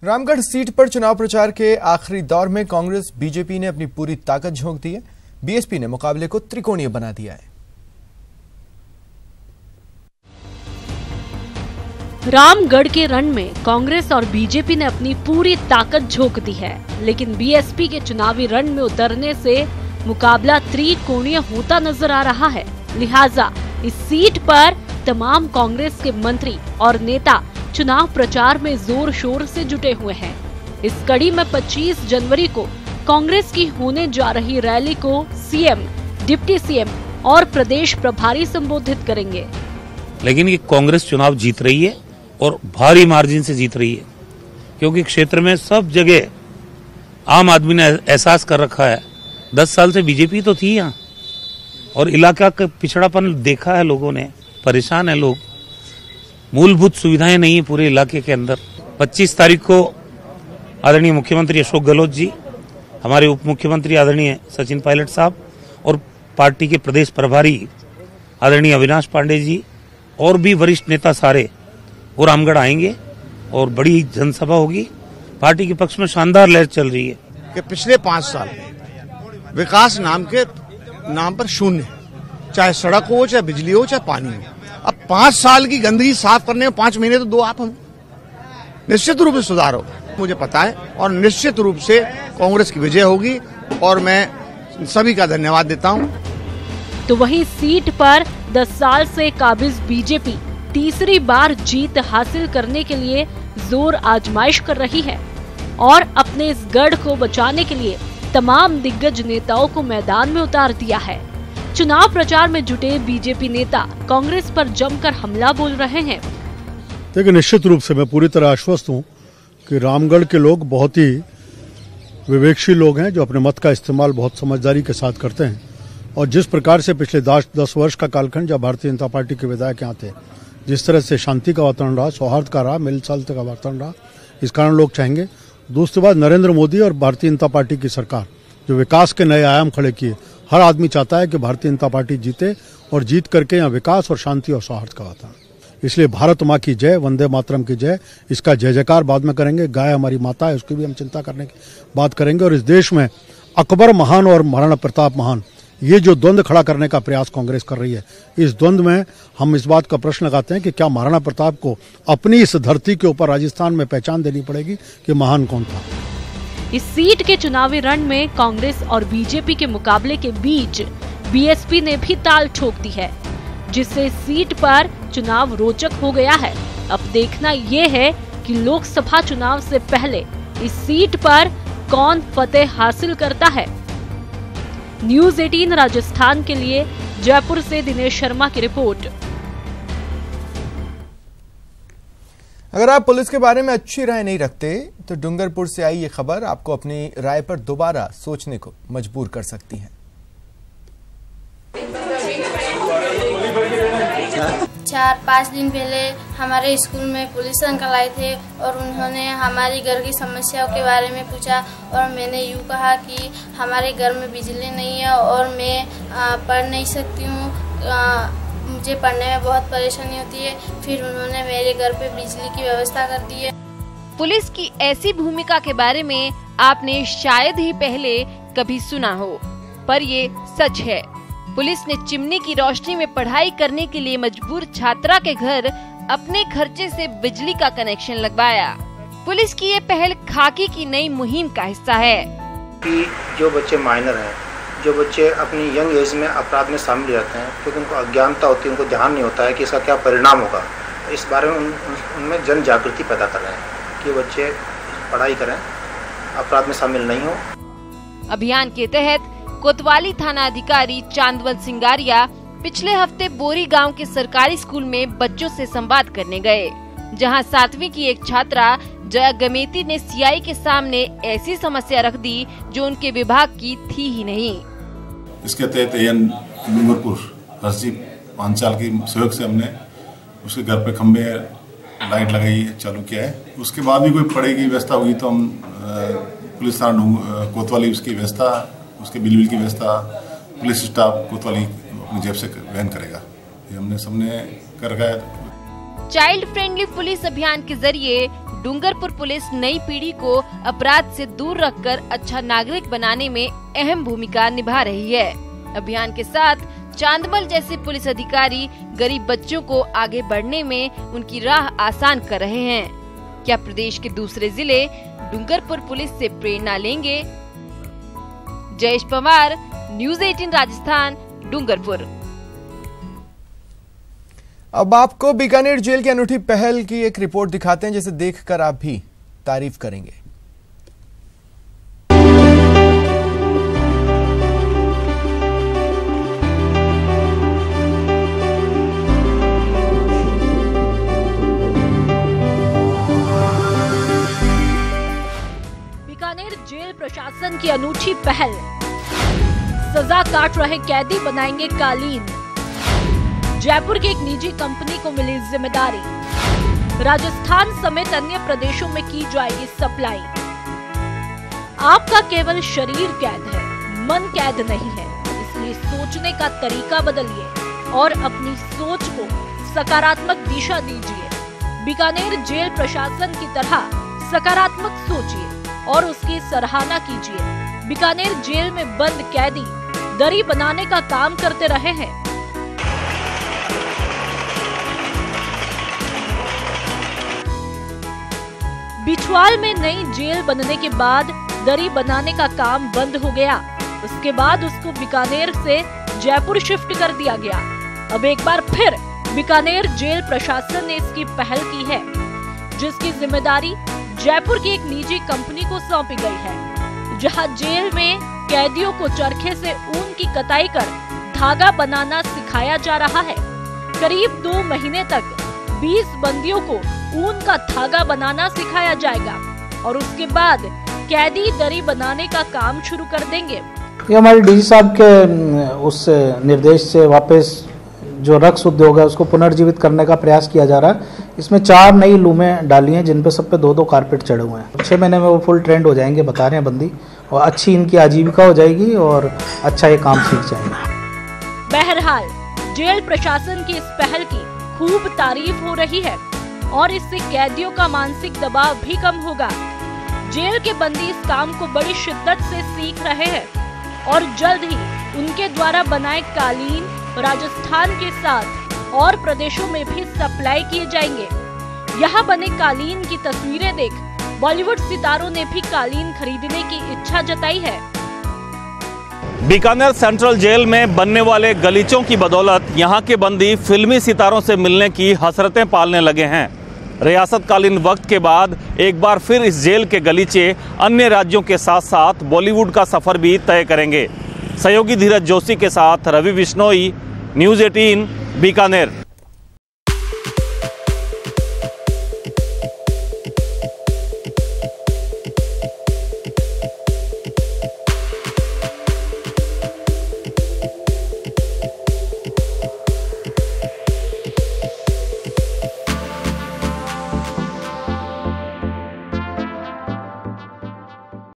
Ramgarh seat पर चुनाव प्रचार के आखिरी दौर में कांग्रेस बीजेपी ने अपनी पूरी ताकत झोंक दी है। बीएसपी ने मुकाबले को त्रिकोणीय बना दिया है। रामगढ़ के रण में कांग्रेस और बीजेपी ने अपनी पूरी ताकत झोंक दी है, लेकिन बीएसपी के चुनावी रण में उतरने से मुकाबला त्रिकोणीय होता नजर आ रहा है। लिहाजा इस सीट पर तमाम कांग्रेस के मंत्री और नेता चुनाव प्रचार में जोर शोर से जुटे हुए हैं। इस कड़ी में 25 जनवरी को कांग्रेस की होने जा रही रैली को सीएम, डिप्टी सीएम और प्रदेश प्रभारी संबोधित करेंगे। लेकिन ये कांग्रेस चुनाव जीत रही है और भारी मार्जिन से जीत रही है, क्योंकि क्षेत्र में सब जगह आम आदमी ने एहसास कर रखा है। 10 साल से बीजेपी तो थी यहाँ और इलाका का पिछड़ापन देखा है लोगों ने, परेशान है लोग, मूलभूत सुविधाएं नहीं है पूरे इलाके के अंदर। 25 तारीख को आदरणीय मुख्यमंत्री अशोक गहलोत जी, हमारे उप मुख्यमंत्री आदरणीय सचिन पायलट साहब और पार्टी के प्रदेश प्रभारी आदरणीय अविनाश पांडे जी और भी वरिष्ठ नेता सारे वो रामगढ़ आएंगे और बड़ी जनसभा होगी। पार्टी के पक्ष में शानदार लहर चल रही है कि पिछले 5 साल विकास नाम पर शून्य, चाहे सड़क हो, चाहे बिजली हो, चाहे पानी हो। अब 5 साल की गंदगी साफ करने में 5 महीने तो दो आप हम, निश्चित रूप से सुधार होगा, मुझे पता है, और निश्चित रूप से कांग्रेस की विजय होगी और मैं सभी का धन्यवाद देता हूं। तो वहीं सीट पर 10 साल से काबिज बीजेपी तीसरी बार जीत हासिल करने के लिए जोर आजमाइश कर रही है और अपने इस गढ़ को बचाने के लिए तमाम दिग्गज नेताओं को मैदान में उतार दिया है। चुनाव प्रचार में जुटे बीजेपी नेता कांग्रेस पर जमकर हमला बोल रहे हैं। देखिए, निश्चित रूप से मैं पूरी तरह आश्वस्त हूं कि रामगढ़ के लोग बहुत ही विवेकशील लोग हैं, जो अपने मत का इस्तेमाल बहुत समझदारी के साथ करते हैं। और जिस प्रकार से पिछले 10 वर्ष का कालखंड जब भारतीय जनता पार्टी के विधायक यहाँ थे, जिस तरह से शांति का वातावरण रहा, सौहार्द का रहा, मिलसाल का वातावरण रहा, इस कारण लोग चाहेंगे। दूसरी बात, नरेंद्र मोदी और भारतीय जनता पार्टी की सरकार जो विकास के नए आयाम खड़े किए, हर आदमी चाहता है कि भारतीय जनता पार्टी जीते और जीत करके यहाँ विकास और शांति और सौहार्द का वातावरण। इसलिए भारत माँ की जय, वंदे मातरम की जय, इसका जय जयकार बाद में करेंगे। गाय हमारी माता है, उसकी भी हम चिंता करने की बात करेंगे। और इस देश में अकबर महान और महाराणा प्रताप महान, ये जो द्वंद्व खड़ा करने का प्रयास कांग्रेस कर रही है, इस द्वंद्व में हम इस बात का प्रश्न लगाते हैं कि क्या महाराणा प्रताप को अपनी इस धरती के ऊपर राजस्थान में पहचान देनी पड़ेगी कि महान कौन था। इस सीट के चुनावी रण में कांग्रेस और बीजेपी के मुकाबले के बीच बीएसपी ने भी ताल ठोक दी है, जिससे सीट पर चुनाव रोचक हो गया है। अब देखना ये है कि लोकसभा चुनाव से पहले इस सीट पर कौन फतेह हासिल करता है। न्यूज़ 18 राजस्थान के लिए जयपुर से दिनेश शर्मा की रिपोर्ट। अगर आप पुलिस के बारे में अच्छी राय नहीं रखते तो डूंगरपुर से आई ये खबर आपको अपनी राय पर दोबारा सोचने को मजबूर कर सकती है। 4-5 दिन पहले हमारे स्कूल में पुलिस अंकल आए थे और उन्होंने हमारे घर की समस्याओं के बारे में पूछा और मैंने यूँ कहा कि हमारे घर में बिजली नहीं है और मैं पढ़ नहीं सकती हूँ, मुझे पढ़ने में बहुत परेशानी होती है। फिर उन्होंने मेरे घर पे बिजली की व्यवस्था कर दी है। पुलिस की ऐसी भूमिका के बारे में आपने शायद ही पहले कभी सुना हो, पर ये सच है। पुलिस ने चिमनी की रोशनी में पढ़ाई करने के लिए मजबूर छात्रा के घर अपने खर्चे से बिजली का कनेक्शन लगवाया। पुलिस की ये पहल खाकी की नई मुहिम का हिस्सा है कि जो बच्चे माइनर हैं, जो बच्चे अपनी यंग एज में अपराध में शामिल रहते हैं, क्योंकि उनको अज्ञानता होती है, उनको ध्यान नहीं होता है कि इसका क्या परिणाम होगा। इस बारे में उनमें जन जागृति पैदा कर रहे हैं कि बच्चे पढ़ाई करें, अपराध में शामिल नहीं हो। अभियान के तहत कोतवाली थाना अधिकारी चांदवल सिंगारिया पिछले हफ्ते बोरी गांव के सरकारी स्कूल में बच्चों से संवाद करने गए, जहां 7वीं की एक छात्रा जया गमेती ने सीआई के सामने ऐसी समस्या रख दी जो उनके विभाग की थी ही नहीं। इसके तहत डूंगरपुर हर्षी पांचाल की सहयोग से हमने उसके घर पे खंबे लाइट लगाई चालू किया है। उसके बाद भी कोई पढ़ाई की व्यवस्था हुई तो हम पुलिस थाना कोतवाली उसकी व्यवस्था, उसके बिल की व्यवस्था पुलिस स्टाफ कोतवाली अपनी जेब से वहन करेगा। ये हमने सबने कर रखा है। चाइल्ड फ्रेंडली पुलिस अभियान के जरिए डूंगरपुर पुलिस नई पीढ़ी को अपराध से दूर रखकर अच्छा नागरिक बनाने में अहम भूमिका निभा रही है। अभियान के साथ चांदमल जैसे पुलिस अधिकारी गरीब बच्चों को आगे बढ़ने में उनकी राह आसान कर रहे हैं। क्या प्रदेश के दूसरे जिले डूंगरपुर पुलिस से प्रेरणा लेंगे? जयेश पवार, न्यूज़ 18 राजस्थान, डूंगरपुर। अब आपको बीकानेर जेल की अनूठी पहल की एक रिपोर्ट दिखाते हैं, जिसे देखकर आप भी तारीफ करेंगे। बीकानेर जेल प्रशासन की अनूठी पहल, सजा काट रहे कैदी बनाएंगे कालीन। जयपुर की एक निजी कंपनी को मिली जिम्मेदारी, राजस्थान समेत अन्य प्रदेशों में की जाएगी सप्लाई। आपका केवल शरीर कैद है, मन कैद नहीं है, इसलिए सोचने का तरीका बदलिए और अपनी सोच को सकारात्मक दिशा दीजिए। बीकानेर जेल प्रशासन की तरह सकारात्मक सोचिए और उसकी सराहना कीजिए। बीकानेर जेल में बंद कैदी दरी बनाने का काम करते रहे हैं। बिछवाल में नई जेल बनने के बाद दरी बनाने का काम बंद हो गया। उसके बाद उसको बीकानेर से जयपुर शिफ्ट कर दिया गया। अब एक बार फिर बीकानेर जेल प्रशासन ने इसकी पहल की है, जिसकी जिम्मेदारी जयपुर की एक निजी कंपनी को सौंपी गई है, जहां जेल में कैदियों को चरखे से ऊन की कताई कर धागा बनाना सिखाया जा रहा है। करीब 2 महीने तक 20 बंदियों को ऊन का धागा बनाना सिखाया जाएगा और उसके बाद कैदी दरी बनाने का काम शुरू कर देंगे। ये हमारे डीजी साहब के उस निर्देश से वापस जो रक्स उद्योग है उसको पुनर्जीवित करने का प्रयास किया जा रहा है। इसमें 4 नई लूमें डाली हैं, जिन पे सब पे 2-2 कारपेट चढ़े हुए हैं। 6 महीने में वो फुल ट्रेंड हो जाएंगे, बता रहे हैं बंदी, और अच्छी इनकी आजीविका हो जाएगी और अच्छा ये काम सीख जाएंगे। बहरहाल जेल प्रशासन की इस पहल की खूब तारीफ हो रही है और इससे कैदियों का मानसिक दबाव भी कम होगा। जेल के बंदी इस काम को बड़ी शिद्दत से सीख रहे हैं और जल्द ही उनके द्वारा बनाए कालीन राजस्थान के साथ और प्रदेशों में भी सप्लाई किए जाएंगे। यहाँ बने कालीन की तस्वीरें देख बॉलीवुड सितारों ने भी कालीन खरीदने की इच्छा जताई है। बीकानेर सेंट्रल जेल में बनने वाले गलीचों की बदौलत यहाँ के बंदी फिल्मी सितारों से मिलने की हसरतें पालने लगे हैं। रियासतकालीन वक्त के बाद एक बार फिर इस जेल के गलीचे अन्य राज्यों के साथ साथ बॉलीवुड का सफर भी तय करेंगे। सहयोगी धीरज जोशी के साथ रवि बिश्नोई, न्यूज़ 18 बीकानेर।